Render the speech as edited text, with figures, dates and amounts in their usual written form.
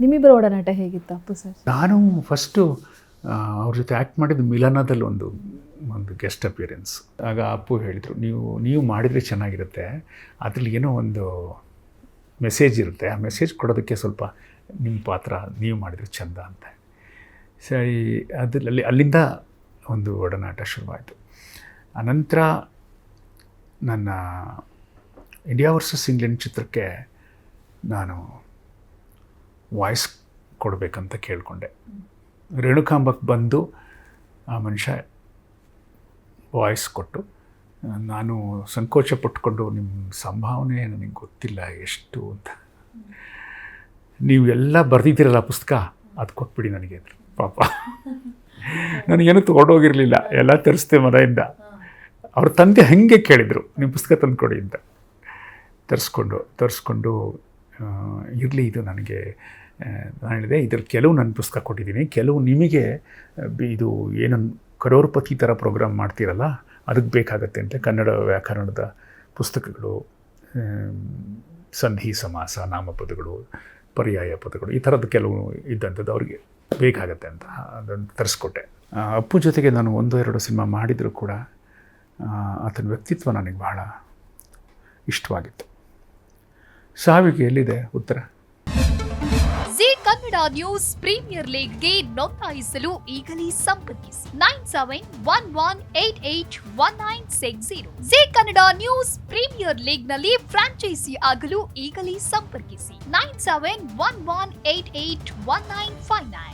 ನಿಮ್ಮಿಬ್ಬರ ಒಡನಾಟ ಹೇಗಿತ್ತು ಅಪ್ಪು ಸರ್? ನಾನು ಫಸ್ಟು ಅವ್ರ ಜೊತೆ ಆ್ಯಕ್ಟ್ ಮಾಡಿದ್ದು ಮಿಲನದಲ್ಲಿ ಒಂದು ಗೆಸ್ಟ್ ಅಪಿಯರೆನ್ಸ್. ಆಗ ಅಪ್ಪು ಹೇಳಿದರು, ನೀವು ಮಾಡಿದರೆ ಚೆನ್ನಾಗಿರುತ್ತೆ, ಅದರಲ್ಲಿ ಏನೋ ಒಂದು ಮೆಸೇಜ್ ಇರುತ್ತೆ, ಆ ಮೆಸೇಜ್ ಕೊಡೋದಕ್ಕೆ ಸ್ವಲ್ಪ ನಿಮ್ಮ ಪಾತ್ರ ನೀವು ಮಾಡಿದರೆ ಚೆಂದ ಅಂತ. ಸರಿ, ಅಲ್ಲಿಂದ ಒಂದು ಒಡನಾಟ ಶುರುವಾಯಿತು. ಅನಂತರ ನನ್ನ ಇಂಡಿಯಾ ವರ್ಸಸ್ ಇಂಗ್ಲೆಂಡ್ ಚಿತ್ರಕ್ಕೆ ನಾನು ವಾಯ್ಸ್ ಕೊಡಬೇಕಂತ ಕೇಳಿಕೊಂಡೆ. ರೇಣುಕಾಂಬಕ್ಕೆ ಬಂದು ಆ ಮನುಷ್ಯ ವಾಯ್ಸ್ ಕೊಟ್ಟು, ನಾನು ಸಂಕೋಚ ಪಟ್ಕೊಂಡು ನಿಮ್ಮ ಸಂಭಾವನೆ ನನಗೆ ಗೊತ್ತಿಲ್ಲ ಎಷ್ಟು ಅಂತ, ನೀವು ಎಲ್ಲ ಬರೆದಿದ್ದೀರಲ್ಲ ಪುಸ್ತಕ, ಅದು ಕೊಟ್ಬಿಡಿ ನನಗೆ ಅಂದರು. ಪಾಪ ನನಗೇನು ತೊಗೊಂಡೋಗಿರಲಿಲ್ಲ, ಎಲ್ಲ ತರಿಸ್ದೆ ಮನೆಯಿಂದ. ಅವ್ರ ತಂದೆ ಹಾಗೆ ಕೇಳಿದರು, ನಿಮ್ಮ ಪುಸ್ತಕ ತಂದು ಕೊಡಿ ಅಂತ. ತರಿಸ್ಕೊಂಡು ಇರಲಿ, ಇದು ನನಗೆ, ನಾನು ಹೇಳಿದೆ, ಇದ್ರಲ್ಲಿ ಕೆಲವು ನನ್ನ ಪುಸ್ತಕ ಕೊಟ್ಟಿದ್ದೀನಿ, ಕೆಲವು ನಿಮಗೆ ಇದು ಏನನ್ನು ಕರೋರ್ಪತಿ ಥರ ಪ್ರೋಗ್ರಾಮ್ ಮಾಡ್ತೀರಲ್ಲ ಅದಕ್ಕೆ ಬೇಕಾಗತ್ತೆ ಅಂತ. ಕನ್ನಡ ವ್ಯಾಕರಣದ ಪುಸ್ತಕಗಳು, ಸಂಧಿ ಸಮಾಸ, ನಾಮಪದಗಳು, ಪರ್ಯಾಯ ಪದಗಳು, ಈ ಥರದ್ದು ಕೆಲವು ಇದ್ದಂಥದ್ದು ಅವ್ರಿಗೆ ಬೇಕಾಗತ್ತೆ ಅಂತ ಅದನ್ನು ತರಿಸ್ಕೊಟ್ಟೆ. ಅಪ್ಪು ಜೊತೆಗೆ ನಾನು 1-2 ಸಿನಿಮಾ ಮಾಡಿದರೂ ಕೂಡ ಆತನ ವ್ಯಕ್ತಿತ್ವ ನನಗೆ ಬಹಳ ಇಷ್ಟವಾಗಿತ್ತು. ಸಾವಿಗೆ ಎಲ್ಲಿದೆ ಉತ್ತರ? ಜಿ ಕನ್ನಡ ನ್ಯೂಸ್ ಪ್ರೀಮಿಯರ್ ಲೀಗ್ಗೆ ನೋಂದಾಯಿಸಲು ಈಗಲೇ ಸಂಪರ್ಕಿಸಿ 9711881960. ಜಿ ಕನ್ನಡ ನ್ಯೂಸ್ ಪ್ರೀಮಿಯರ್ ಲೀಗ್ನಲ್ಲಿ ಫ್ರಾಂಚೈಸಿ ಆಗಲು ಈಗಲೇ ಸಂಪರ್ಕಿಸಿ 9711881959.